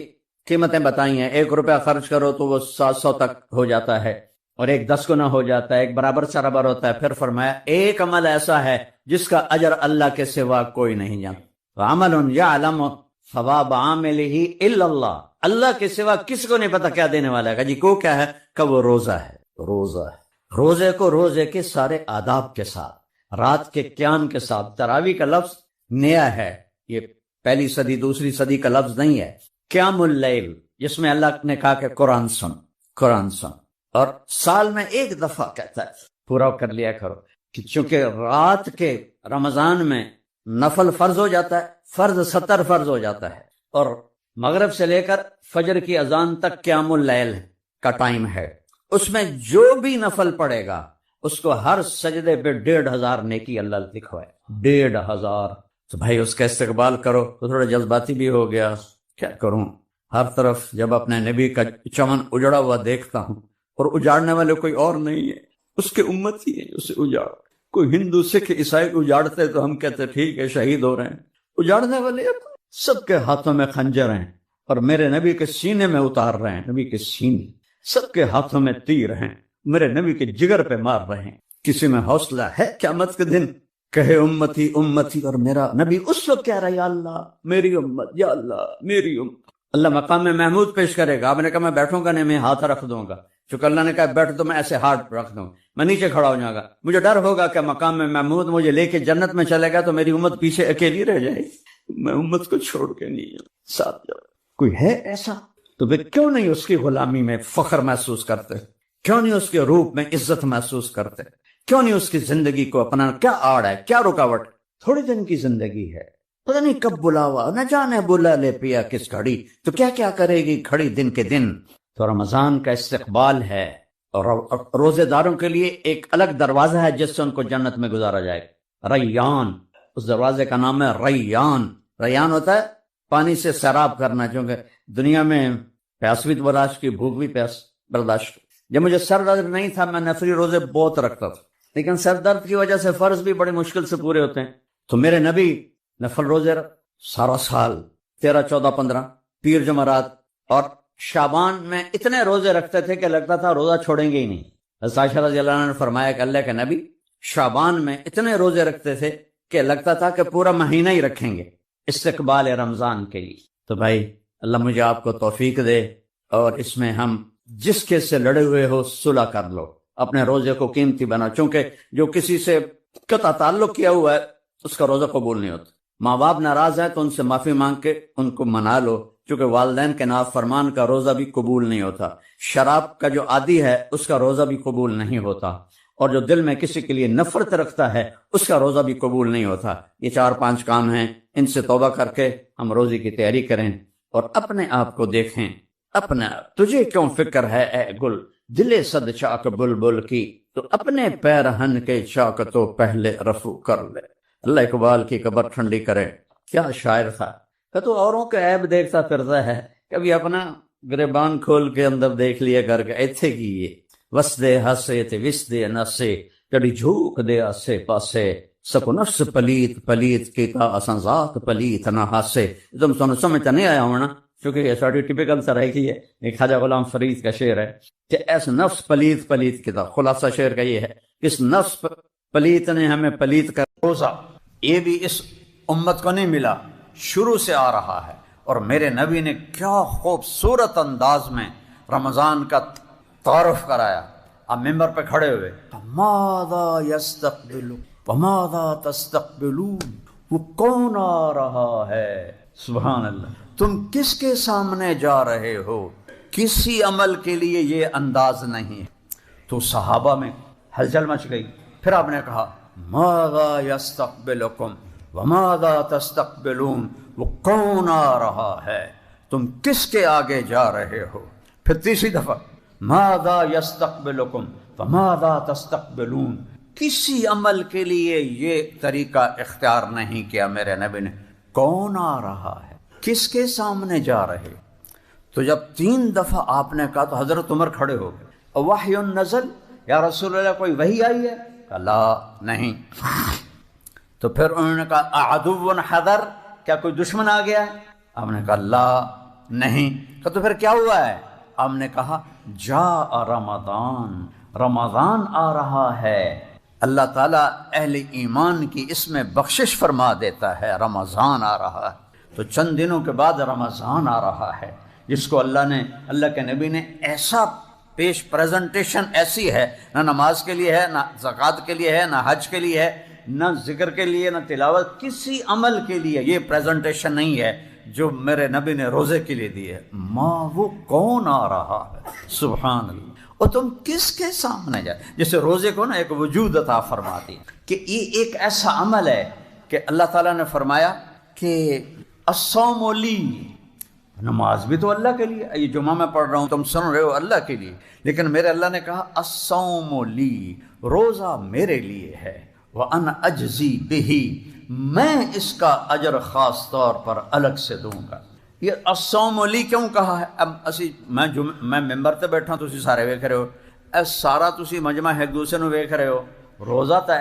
قیمتیں بتائی ہیں، 1 روپیہ خرچ کرو تو وہ 700 تک ہو جاتا ہے، اور 1 10 گنا ہو جاتا ہے، 1 برابر چرابر ہوتا ہے۔ پھر فرمایا ایک عمل ایسا ہے جس کا اجر اللہ کے سوا کوئی نہیں جانتا، عمل یعلم ثواب عاملہ الا اللہ، اللہ کے سوا کسی کو نہیں پتا کیا دینے والا ہے۔ جی کو کیا ہے کہ وہ روزہ ہے۔ روزہ ہے، روزے کو روزے کے سارے آداب کے ساتھ، رات کے قیام کے ساتھ۔ تراویح کا لفظ نیا ہے، یہ پہلی صدی دوسری صدی کا لفظ نہیں ہے۔ قیام اللیل جس میں اللہ نے کہا کہ قرآن سن، اور سال میں 1 دفعہ کہتا ہے پورا کر لیا کرو، کہ چونکہ رات کے رمضان میں نفل فرض ہو جاتا ہے، فرض 70 فرض ہو جاتا ہے، اور مغرب سے لے کر فجر کی اذان تک قیام اللیل کا ٹائم ہے۔ اس میں جو بھی نفل پڑے گا اس کو ہر سجدے پہ 1,500 نیکی اللہ لکھوائے، 1,500۔ تو بھائی اس کا استقبال کرو۔ تو تھوڑا جذباتی بھی ہو گیا، کیا کروں، ہر طرف جب اپنے نبی کا چمن اجڑا ہوا دیکھتا ہوں، اور اجاڑنے والے کوئی اور نہیں ہے، اس کے امت ہی ہے اسے اجاڑ۔ کوئی ہندو سکھ عیسائی اجاڑتے تو ہم کہتے ٹھیک ہے شہید ہو رہے ہیں، اجاڑنے والے سب کے ہاتھوں میں خنجر ہیں، اور میرے نبی کے سینے میں اتار رہے ہیں، نبی کے سینے، سب کے ہاتھوں میں تیر ہیں، میرے نبی کے جگر پہ مار رہے ہیں۔ کسی میں حوصلہ ہے قیامت کے دن کہے امتی امتی، اور میرا نبی اس وقت کہہ رہا ہے یا اللہ میری امت، یا اللہ میری امت۔ اللہ مقام میں محمود پیش کرے گا، آپ نے کہا میں بیٹھوں گا نہیں، میں ہاتھ رکھ دوں گا، چونکہ اللہ نے کہا بیٹھ تو میں ایسے ہاتھ رکھ دوں، میں نیچے کھڑا ہو جاؤں گا، مجھے ڈر ہوگا کہ مقام میں محمود مجھے لے کے جنت میں چلے گا تو میری امت پیچھے اکیلی رہ جائے، میں امت کو چھوڑ کے نہیں ساتھ جاؤں۔ کوئی ہے ایسا؟ تو پھر کیوں نہیں اس کی غلامی میں فخر محسوس کرتے؟ کیوں نہیں اس کے روپ میں عزت محسوس کرتے؟ کیوں نہیں اس کی زندگی کو اپنا؟ کیا آڑ ہے، کیا رکاوٹ؟ تھوڑے دن کی زندگی ہے، پتہ نہیں کب بلاوا، نہ جانے بلا لے پیا کس گھڑی، تو کیا کیا کرے گی کھڑی دن کے دن۔ تو رمضان کا استقبال ہے، اور روزے داروں کے لیے ایک الگ دروازہ ہے جس سے ان کو جنت میں گزارا جائے، ریان۔ اس دروازے کا نام ہے ریان۔ ریان ہوتا ہے پانی سے سیراب کرنا، چونکہ دنیا میں پیاس بھی برداشت کی، بھوک بھی پیاس برداشت کی۔ جب مجھے سر درد نہیں تھا میں نفلی روزے بہت رکھتا تھا، لیکن سر درد کی وجہ سے فرض بھی بڑی مشکل سے پورے ہوتے ہیں، تو میرے نبی نفل روزے سارا سال 13 14 15 پیر جمعرات اور شعبان میں اتنے روزے رکھتے تھے کہ لگتا تھا روزہ چھوڑیں گے ہی نہیں۔ حضرت عائشہ رضی اللہ عنہ نے فرمایا کہ اللہ کے نبی شعبان میں اتنے روزے رکھتے تھے کہ لگتا تھا کہ پورا مہینہ ہی رکھیں گے استقبال رمضان کے لیے۔ تو بھائی اللہ مجھے آپ کو توفیق دے، اور اس میں ہم جس کے سے لڑے ہوئے ہو صلح کر لو، اپنے روزے کو قیمتی بنا، چونکہ جو کسی سے قطع تعلق کیا ہوا ہے اس کا روزہ قبول نہیں ہوتا۔ ماں باپ ناراض ہے تو ان سے معافی مانگ کے ان کو منا لو، چونکہ والدین کے نافرمان کا روزہ بھی قبول نہیں ہوتا۔ شراب کا جو عادی ہے اس کا روزہ بھی قبول نہیں ہوتا، اور جو دل میں کسی کے لیے نفرت رکھتا ہے اس کا روزہ بھی قبول نہیں ہوتا۔ یہ 4-5 کام ہیں، ان سے توبہ کر کے ہم روزے کی تیاری کریں اور اپنے آپ کو دیکھیں۔ اپنا تجھے کیوں فکر ہے اے گل، دل صد چاک بلبل کی، تو اپنے پیرہن کے چاک تو پہلے رفو کر لے۔ اللہ اقبال کی قبر ٹھنڈی کرے، کیا شاعر تھا۔ کہ تو اوروں کا عیب دیکھتا پھرتا ہے، کبھی اپنا گریبان کھول کے اندر دیکھ لیا کر کے ایتھے کی یہ وس دے ہسے تے وس دے نسے کڑی جھوک دے آسے پاسے سکو نفس پلیت پلیت کیتا اساں ذات پلیت نہ ہاسے۔ تم سن سمجھتا نہیں آیا ہونا، کیونکہ یہ ساری ٹپیکل طرح کی ہے، ایک خواجہ غلام فرید کا شعر ہے کہ ایس نفس پلیت پلیت کیتا۔ خلاصہ شعر کا یہ ہے کہ اس نفس پلیت نے ہمیں پلیت کر روزہ یہ بھی اس امت کو نہیں ملا، شروع سے آ رہا ہے، اور میرے نبی نے کیا خوبصورت انداز میں رمضان کا تعارف کرایا۔ اب ممبر پہ کھڑے ہوئے، ماذا یستقبل وماذا تستقبلون، وہ کون آ رہا ہے، سبحان اللہ، تم کس کے سامنے جا رہے ہو، کسی عمل کے لیے یہ انداز نہیں۔ تو صحابہ میں ہلچل مچ گئی۔ پھر آپ نے کہا ماذا یستقبلکم وماذا تستقبلون، وہ کون آ رہا ہے، تم کس کے آگے جا رہے ہو۔ پھر تیسری دفعہ ماذا یستقبلکم وماذا تستقبلون، کسی عمل کے لیے یہ طریقہ اختیار نہیں کیا میرے نبی نے، کون آ رہا ہے، کس کے سامنے جا رہے۔ تو جب 3 دفعہ آپ نے کہا تو حضرت عمر کھڑے ہو گئے، وحی نزل، یا رسول اللہ کوئی وحی آئی ہے؟ کہا لا نہیں۔ تو پھر انہوں نے کہا اعدو حضر، کیا کوئی دشمن آ گیا ہے؟ آپ نے کہا لا نہیں۔ کہا تو پھر کیا ہوا ہے؟ آپ نے کہا جاء رمضان، رمضان آ رہا ہے، اللہ تعالیٰ اہل ایمان کی اس میں بخشش فرما دیتا ہے، رمضان آ رہا ہے۔ تو چند دنوں کے بعد رمضان آ رہا ہے، جس کو اللہ کے نبی نے ایسا پیش پریزنٹیشن ایسی ہے، نہ نماز کے لیے ہے، نہ زکوٰۃ کے لیے ہے، نہ حج کے لیے ہے، نہ ذکر کے لیے، نہ تلاوت، کسی عمل کے لیے یہ پریزنٹیشن نہیں ہے جو میرے نبی نے روزے کے لیے دی ہے۔ ماں وہ کون آ رہا ہے، سبحان اللہ، اور تم کس کے سامنے جائے۔ جیسے روزے کو نا ایک وجود عطا فرماتی کہ یہ ایک ایسا عمل ہے کہ اللہ تعالیٰ نے فرمایا کہ الصوم لی، نماز بھی تو اللہ کے لیے، یہ جمعہ میں پڑھ رہا ہوں تم سن رہے ہو اللہ کے لیے، لیکن میرے اللہ نے کہا الصوم لی، روزہ میرے لیے ہے، وَأَنَا أَجْزِي بِهِ، میں اس کا اجر خاص طور پر الگ سے دوں گا۔ یہ الصوم لی کیوں کہا ہے؟ اب اسی میں ممبر تے بیٹھا تسی سارے ویکھ رہے ہو، اے سارا تسی مجمع ایک دوسرے نو ویکھ رہے ہو، روزہ تو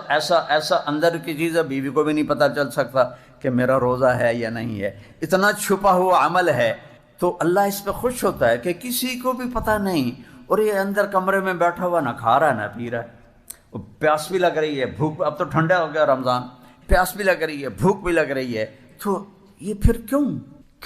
ایسا اندر کی چیز ہے، بیوی کو بھی نہیں پتہ چل سکتا کہ میرا روزہ ہے یا نہیں ہے، اتنا چھپا ہوا عمل ہے۔ تو اللہ اس پہ خوش ہوتا ہے کہ کسی کو بھی پتہ نہیں، اور یہ اندر کمرے میں بیٹھا ہوا نہ کھا رہا ہے نہ پی رہا ہے، پیاس بھی لگ رہی ہے، بھوک، اب تو ٹھنڈا ہو گیا رمضان، پیاس بھی لگ رہی ہے، بھوک بھی لگ رہی ہے، تو یہ پھر کیوں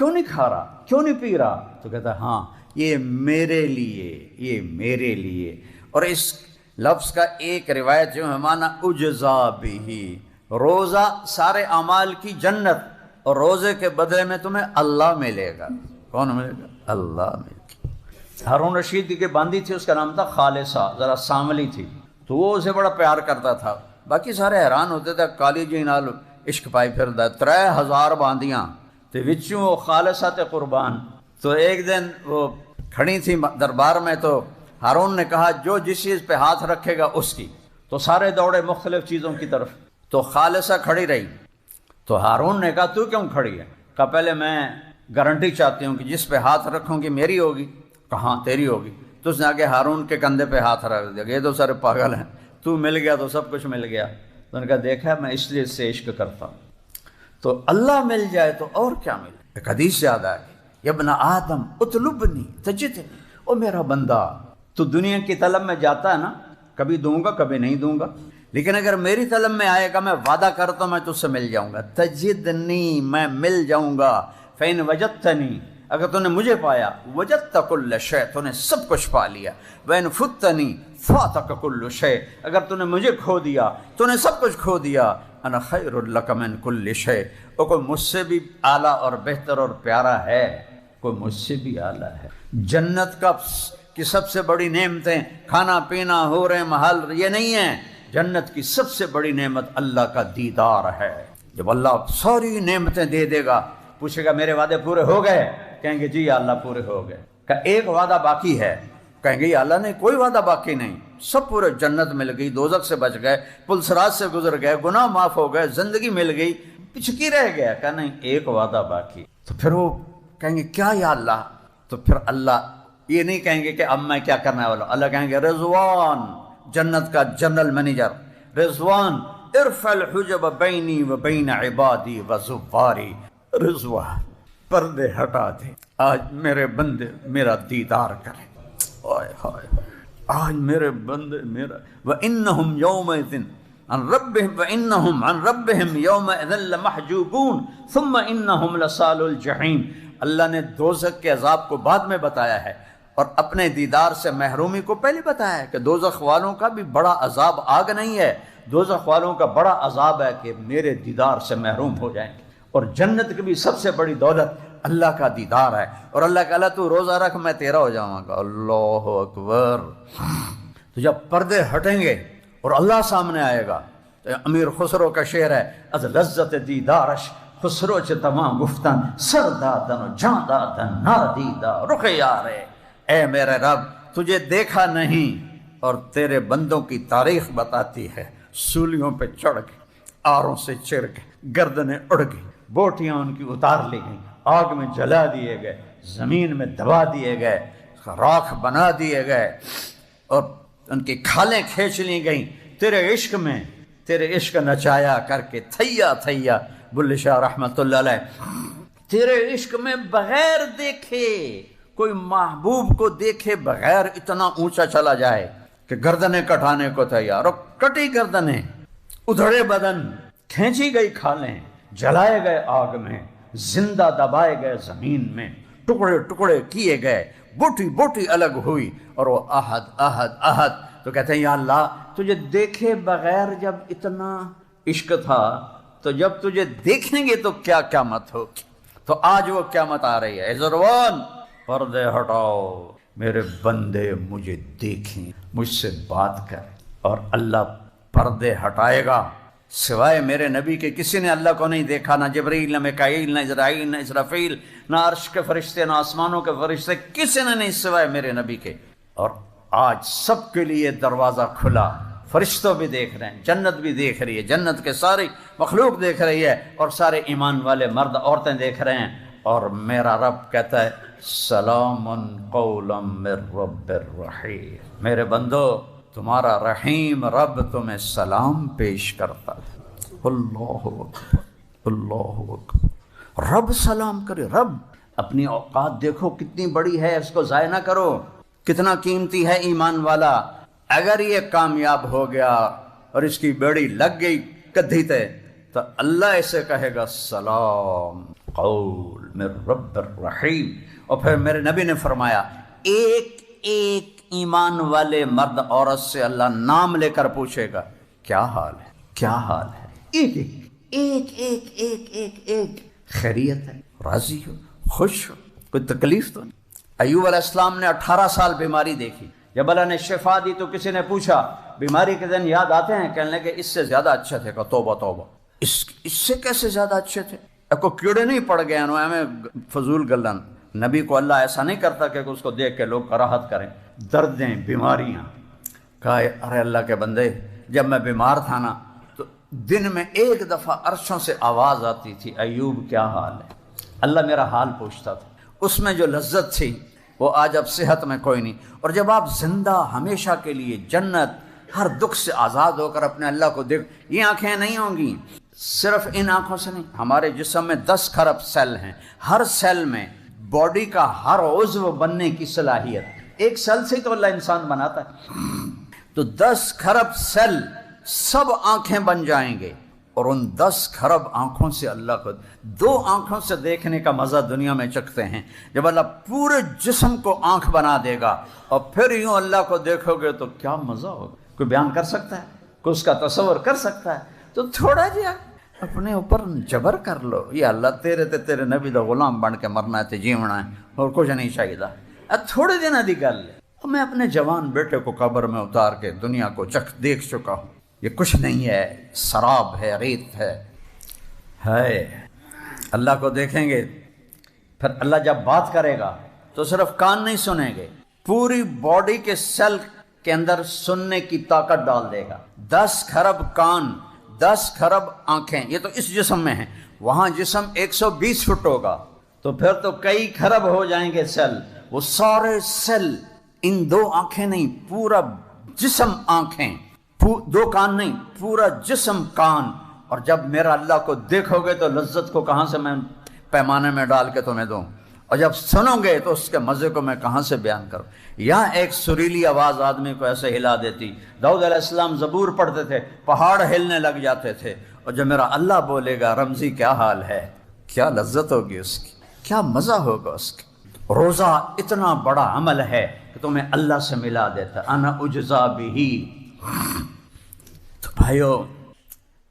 نہیں کھا رہا، کیوں نہیں پی رہا؟ تو کہتا ہے ہاں یہ میرے لیے، یہ میرے لیے۔ اور اس لفظ کا ایک روایت جو ہے معنی اجزا بھی، روزہ سارے اعمال کی جنت، اور روزے کے بدلے میں تمہیں اللہ ملے گا۔ کون ملے گا؟ اللہ ملے گا۔ ہارون رشید کی باندھی تھی، اس کا نام تھا خالصہ، ذرا سانولی تھی، تو وہ اسے بڑا پیار کرتا تھا، باقی سارے حیران ہوتے تھے، کالی جی نال عشق پائی پھردا، 3000 باندیاں تے وچوں وہ خالصہ تے قربان۔ تو ایک دن وہ کھڑی تھی دربار میں، تو ہارون نے کہا جو جس چیز پہ ہاتھ رکھے گا اس کی، تو سارے دوڑے مختلف چیزوں کی طرف، تو خالصہ کھڑی رہی۔ تو ہارون نے کہا تو کیوں کھڑی ہے؟ کہا پہلے میں گارنٹی چاہتی ہوں کہ جس پہ ہاتھ رکھوں گی میری ہوگی۔ کہاں تیری ہوگی؟ تو اس نے آگے ہارون کے کندھے پہ ہاتھ رکھ دیا، یہ تو سارے پاگل ہیں، تو مل گیا تو سب کچھ مل گیا۔ تو نے کہا دیکھا میں اس لیے اس سے عشق کرتا ہوں، تو اللہ مل جائے تو اور کیا ملے۔ ایک حدیث یاد آ گئی، ابن آدم اطلبنی تجدنی، او میرا بندہ تو دنیا کی طلب میں جاتا ہے نا، کبھی دوں گا کبھی نہیں دوں گا، لیکن اگر میری طلب میں آئے گا میں وعدہ کرتا ہوں میں تجھ سے مل جاؤں گا، تجدنی میں مل جاؤں گا، فین وجدتنی، اگر تو نے مجھے پایا وجدت کل شے، تو نے سب کچھ پا لیا، وَإِنْ فُتَّنِي فَاتَكَ كُلُّ شَيْءٍ، اگر تو نے مجھے کھو دیا تو نے سب کچھ کھو دیا، انا خیر لک من کل شے، اور کوئی مجھ سے بھی اعلیٰ اور بہتر اور پیارا ہے؟ کوئی مجھ سے بھی اعلیٰ ہے؟ جنت کا کی سب سے بڑی نعمتیں کھانا پینا حوریں محل یہ نہیں ہیں، جنت کی سب سے بڑی نعمت اللہ کا دیدار ہے۔ جب اللہ ساری نعمتیں دے دے گا، پوچھے گا میرے وعدے پورے ہو گئے؟ کہیں گے جی یا اللہ پورے ہو گئے۔ کہ ایک وعدہ باقی ہے؟ کہیں گے یا اللہ نے کوئی وعدہ باقی نہیں، سب پورے، جنت مل گئی، دوزخ سے بچ گئے، پل صراط سے گزر گئے، گناہ معاف ہو گئے، زندگی مل گئی، پچکی رہ گیا۔ کہ نہیں، ایک وعدہ باقی۔ تو پھر وہ کہیں گے کیا یا اللہ؟ تو پھر اللہ یہ نہیں کہیں گے کہ اب میں کیا کرنے والا ہوں، اللہ کہیں گے رضوان، جنت کا جنرل مینیجر رضوان، ارفع الحجب بینی و بین عبادی و زواری، رضوان پردے ہٹا دے، آج میرے بندے میرا دیدار کریں، آئے ہائے آج میرے بندے میرا، وَإِنَّهُمْ يَوْمَئِذٍ عن ربهم وَإِنَّهُمْ عن ربهم يَوْمَئِذٍ لَمَحْجُوبُونَ ثُمَّ إِنَّهُمْ لَصَالُو الْجَحِيمِ۔ اللہ نے دوزخ کے عذاب کو بعد میں بتایا ہے اور اپنے دیدار سے محرومی کو پہلے بتایا ہے کہ دوزخ والوں کا بھی بڑا عذاب آگ نہیں ہے، دوزخ والوں کا بڑا عذاب ہے کہ میرے دیدار سے محروم ہو جائیں گے۔ اور جنت کی بھی سب سے بڑی دولت اللہ کا دیدار ہے، اور اللہ کہ اللہ تو روزہ رکھ میں تیرا ہو جاؤں گا، اللہ اکبر۔ تو جب پردے ہٹیں گے اور اللہ سامنے آئے گا، تو امیر خسرو کا شعر ہے، از لذت دیدارش خسرو چ تمام گفتن سر دادن و جان دادن نادیدہ رخ یارے۔ اے میرے رب تجھے دیکھا نہیں، اور تیرے بندوں کی تاریخ بتاتی ہے، سولیوں پہ چڑھ گئے، آروں سے چر گئے، گردنیں اڑ گئی، بوٹیاں ان کی اتار لی گئیں، آگ میں جلا دیے گئے، زمین میں دبا دیے گئے، راکھ بنا دیے گئے، اور ان کی کھالیں کھینچ لی گئیں تیرے عشق میں، تیرے عشق نچایا کر کے تھیا تھیا۔ بلے شاہ رحمت اللہ علیہ تیرے عشق میں بغیر دیکھے، کوئی محبوب کو دیکھے بغیر اتنا اونچا چلا جائے کہ گردنیں کٹانے کو تیار، اور کٹی گردنیں، ادھڑے بدن، کھینچی گئی کھالیں، جلائے گئے آگ میں، زندہ دبائے گئے زمین میں، ٹکڑے ٹکڑے کیے گئے، بوٹی بوٹی الگ ہوئی، اور وہ احد احد احد۔ تو کہتے ہیں یا اللہ تجھے دیکھے بغیر جب اتنا عشق تھا، تو جب تجھے دیکھیں گے تو کیا قیامت ہوگی۔ تو آج وہ قیامت آ رہی ہے، ضرور پردے ہٹاؤ، میرے بندے مجھے دیکھیں، مجھ سے بات کریں، اور اللہ پردے ہٹائے گا۔ سوائے میرے نبی کے کسی نے اللہ کو نہیں دیکھا، نہ جبریل، نہ میکائیل، نہ اسرائیل، نہ اسرافیل، نہ عرش کے فرشتے، نہ آسمانوں کے فرشتے، کسی نے نہیں سوائے میرے نبی کے۔ اور آج سب کے لیے دروازہ کھلا، فرشتوں بھی دیکھ رہے ہیں، جنت بھی دیکھ رہی ہے، جنت کے ساری مخلوق دیکھ رہی ہے، اور سارے ایمان والے مرد عورتیں دیکھ رہے ہیں، اور میرا رب کہتا ہے سلام قولا من رب الرحیم، میرے بندو تمہارا رحیم رب تمہیں سلام پیش کرتا ہے۔ اللہ اکبر، اللہ اکبر، رب سلام کرے، رب اپنی اوقات دیکھو کتنی بڑی ہے، اس کو ضائع نہ کرو، کتنا قیمتی ہے ایمان والا۔ اگر یہ کامیاب ہو گیا اور اس کی بیڑی لگ گئی کدھی تے، تو اللہ اسے کہے گا سلام قول من رب الرحیم۔ اور پھر میرے نبی نے فرمایا ایک ایک ایمان والے مرد عورت سے اللہ نام لے کر پوچھے گا کیا حال ہے، کیا حال ہے، ایک ایک ایک ایک ایک ایک خیریت ہے، راضی ہو، خوش ہو، کوئی تکلیف تو نہیں۔ ایوب علیہ السلام نے 18 سال بیماری دیکھی، جب اللہ نے شفا دی تو کسی نے پوچھا بیماری کے دن یاد آتے ہیں؟ کہنے لگے اس سے زیادہ اچھے تھے۔ کہ توبہ توبہ، اس سے کیسے زیادہ اچھے تھے؟ کو کیڑے نہیں پڑ گئے انہوں میں فضول گلن۔ نبی کو اللہ ایسا نہیں کرتا کہ اس کو دیکھ کے لوگ کراہت کریں، دردیں، بیماریاں۔ کہا ارے اللہ کے بندے، جب میں بیمار تھا نا تو دن میں ایک دفعہ عرشوں سے آواز آتی تھی ایوب کیا حال ہے، اللہ میرا حال پوچھتا تھا، اس میں جو لذت تھی وہ آج اب صحت میں کوئی نہیں۔ اور جب آپ زندہ ہمیشہ کے لیے جنت ہر دکھ سے آزاد ہو کر اپنے اللہ کو دیکھ، یہ آنکھیں نہیں ہوں گی، صرف ان آنکھوں سے نہیں، ہمارے جسم میں 10 کھرب سیل ہیں، ہر سیل میں باڈی کا ہر عضو بننے کی صلاحیت، ایک سیل سے ہی تو اللہ انسان بناتا ہے، تو 10 کھرب سیل سب آنکھیں بن جائیں گے، اور ان 10 کھرب آنکھوں سے اللہ کو 2 آنکھوں سے دیکھنے کا مزہ دنیا میں چکھتے ہیں. جب اللہ پورے جسم کو آنکھ بنا دے گا اور پھر یوں اللہ کو دیکھو گے تو کیا مزہ ہوگا. کوئی بیان کر سکتا ہے؟ کوئی اس کا تصور کر سکتا ہے؟ تو تھوڑا جہا اپنے اوپر جبر کر لو. یا اللہ تیرے نبی دا غلام بن کے مرنا ہے تے جیونا ہے اور کچھ نہیں چاہیے. تھوڑے دن دی گل ہے. میں اپنے جوان بیٹے کو قبر میں اتار کے دنیا کو دیکھ چکا ہوں. یہ کچھ نہیں ہے، سراب ہے، ریت ہے. اللہ کو دیکھیں گے پھر اللہ جب بات کرے گا تو صرف کان نہیں سنیں گے، پوری باڈی کے سیل کے اندر سننے کی طاقت ڈال دے گا. 10 کھرب کان، 10 کھرب آنکھیں، یہ تو اس جسم میں ہیں. وہاں جسم 120 فٹ ہوگا تو پھر تو کئی کھرب ہو جائیں گے سیل. وہ سارے سیل، ان 2 آنکھیں نہیں، پورا جسم آنکھیں، 2 کان نہیں، پورا جسم کان. اور جب میرا اللہ کو دیکھو گے تو لذت کو کہاں سے میں پیمانے میں ڈال کے تمہیں دوں، اور جب سنو گے تو اس کے مزے کو میں کہاں سے بیان کروں. یہاں ایک سریلی آواز آدمی کو ایسے ہلا دیتی. داؤد علیہ السلام زبور پڑھتے تھے، پہاڑ ہلنے لگ جاتے تھے. اور جب میرا اللہ بولے گا رمزی کیا حال ہے، کیا لذت ہوگی اس کی، کیا مزہ ہوگا اس کی. روزہ اتنا بڑا عمل ہے کہ تمہیں اللہ سے ملا دیتا. انا اجزا بھی. تو بھائیو،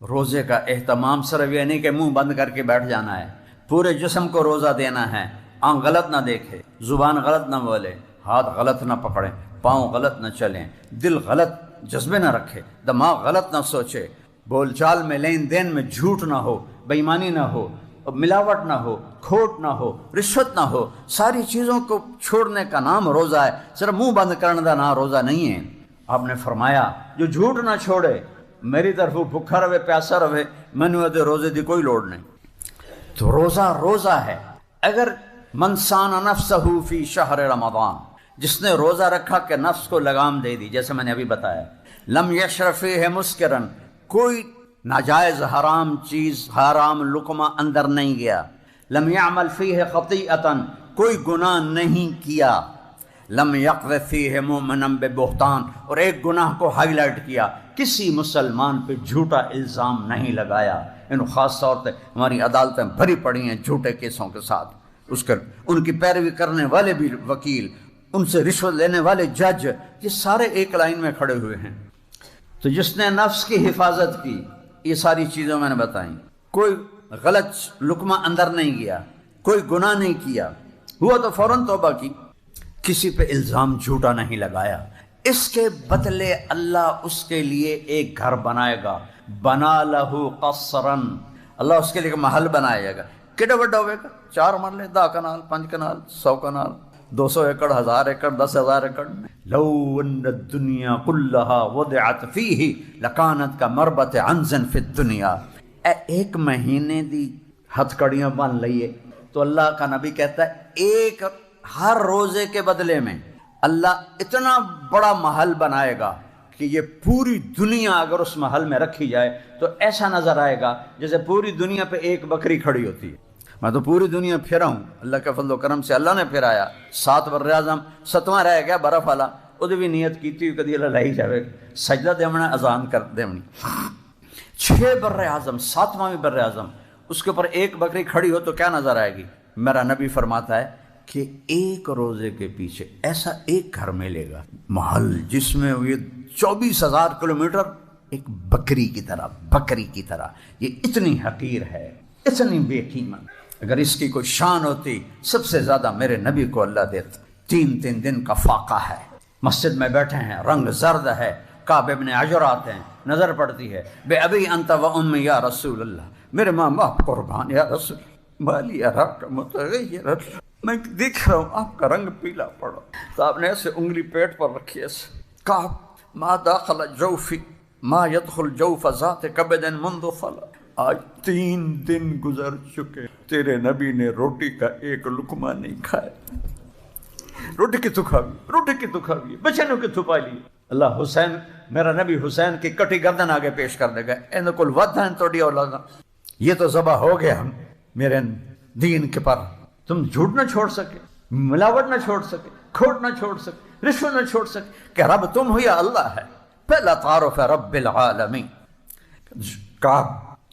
روزے کا اہتمام صرف یہ نہیں کہ منہ بند کر کے بیٹھ جانا ہے. پورے جسم کو روزہ دینا ہے. آنکھ غلط نہ دیکھے، زبان غلط نہ بولے، ہاتھ غلط نہ پکڑیں، پاؤں غلط نہ چلیں، دل غلط جذبے نہ رکھے، دماغ غلط نہ سوچے، بول چال میں لین دین میں جھوٹ نہ ہو، بے ایمانی نہ ہو، ملاوٹ نہ ہو، کھوٹ نہ ہو، رشوت نہ ہو. ساری چیزوں کو چھوڑنے کا نام روزہ ہے. صرف منہ بند کرنے کا نام روزہ نہیں ہے. آپ نے فرمایا جو جھوٹ نہ چھوڑے، میری طرف بھوکھا رہے پیاسا رہے، مینو دے روزے دی کوئی لوڑ نہیں. تو روزہ ہے. اگر من سان نفسہ فی شہر رمضان، جس نے روزہ رکھا کہ نفس کو لگام دے دی، جیسے میں نے ابھی بتایا، لم یشرب فیہ مسکرن، کوئی ناجائز حرام چیز، حرام لقمہ اندر نہیں گیا. لم یعمل فیہ خطیئتن، کوئی گناہ نہیں کیا. لم یقذف فیہ مؤمنا ببہتان، اور ایک گناہ کو ہائی لائٹ کیا، کسی مسلمان پہ جھوٹا الزام نہیں لگایا. خاص طور پہ ہماری عدالتیں بھری پڑی ہیں جھوٹے کیسوں کے ساتھ. ان کی پیروی کرنے والے بھی وکیل، ان سے رشوت لینے والے جج، یہ سارے ایک لائن میں کھڑے ہوئے ہیں. تو جس نے نفس کی حفاظت کی، یہ ساری چیزیں میں نے بتائیں، کوئی غلط لقمہ اندر نہیں گیا، کوئی گناہ نہیں کیا، ہوا تو فوراً توبہ کی، کسی پہ الزام جھوٹا نہیں لگایا، اس کے بدلے اللہ اس کے لیے ایک گھر بنائے گا. بنا لہو قصرن، اللہ اس کے لیے محل بنائے گا. کیڑا بڑا ہوئے گا؟ 4 مرلے، 10 کنال، 5 کنال، 100 کنال، 200 ایکڑ، 1000 ایکڑ، 10,000 ایکڑ. لو ان الدنیا کلہا وضعت فیہ لکانت کا مربت عنز فی الدنیا. ایک مہینے دی ہتھ کڑیاں بن لئیے تو اللہ کا نبی کہتا ہے ایک ہر روزے کے بدلے میں اللہ اتنا بڑا محل بنائے گا کہ یہ پوری دنیا اگر اس محل میں رکھی جائے تو ایسا نظر آئے گا جیسے پوری دنیا پہ ایک بکری کھڑی ہوتی ہے. میں تو پوری دنیا پھرا ہوں، اللہ کے فضل و کرم سے اللہ نے پھرایا. 7 بر اعظم، 7واں رہ گیا برف والا، وہ بھی نیت کیتی ہوئی کدی اللہ لائی جاوے سجدہ دیونا، اذان کر دیونی. 6 بر اعظم، 7واں بھی بر اعظم، اس کے اوپر ایک بکری کھڑی ہو تو کیا نظر آئے گی. میرا نبی فرماتا ہے کہ ایک روزے کے پیچھے ایسا ایک گھر ملے گا، محل، جس میں یہ 24,000 کلومیٹر ایک بکری کی طرح. یہ اتنی حقیر ہے، اتنی بے قیمت. اگر اس کی کوئی شان ہوتی سب سے زیادہ میرے نبی کو اللہ دیتا. 3 دن کا فاقہ ہے، مسجد میں بیٹھے ہیں، رنگ زرد ہے، کعب ابن عجر آتے ہیں، نظر پڑتی ہے، بے ابی انت و امی یا رسول اللہ، میرے ماں باپ قربان یا رسول، مالی اراک متغیر، میں دیکھ رہا ہوں آپ کا رنگ پیلا پڑا. تو آپ نے ایسے انگلی پیٹ پر رکھی، ایسے کعب ما داخل جوفی ما يدخل جوف ذات کبد منذ فلا. آج 3 دن گزر چکے، تیرے نبی نے روٹی کا ایک لقمہ نہیں کھایا. روٹی کی تو کھاوی، بچنوں کی تو پالی. اللہ حسین، میرا نبی حسین کی کٹی گردن آگے پیش کر دے گا. این کل ودھن توڑی اولاد، یہ تو ذبح ہو گیا ہم میرے دین کے پر. تم جھوٹ نہ چھوڑ سکے، ملاوٹ نہ چھوڑ سکے، کھوٹ نہ چھوڑ سکے، رشوت نہ چھوڑ سکے کہ رب تم ہو یا اللہ ہے. پہلا تعارف ہے رب العالمین. کہا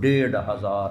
1500।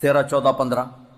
13, 14, 15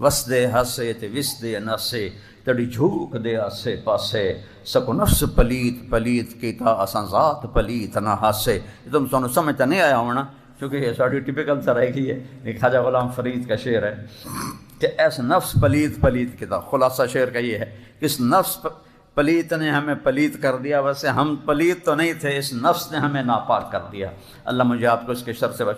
وسدے ہاسے تے وسدے ناسے تڑی جھوک دے آسے پاسے سکو نفس پلیت پلیت کیتا اساں ذات پلیت نہ ہاسے. یہ تم سانو سمجھ نہیں آیا ہونا کیونکہ یہ ساری ٹپیکل طرح کی ہے. یہ خواجہ غلام فرید کا شعر ہے کہ ایس نفس پلیت پلیت کیتا. خلاصہ شعر کا یہ ہے کہ اس نفس پلیت نے ہمیں پلیت کر دیا. ویسے ہم پلیت تو نہیں تھے، اس نفس نے ہمیں ناپاک کر دیا. اللہ مجھے آپ کو اس کے شر سے بچ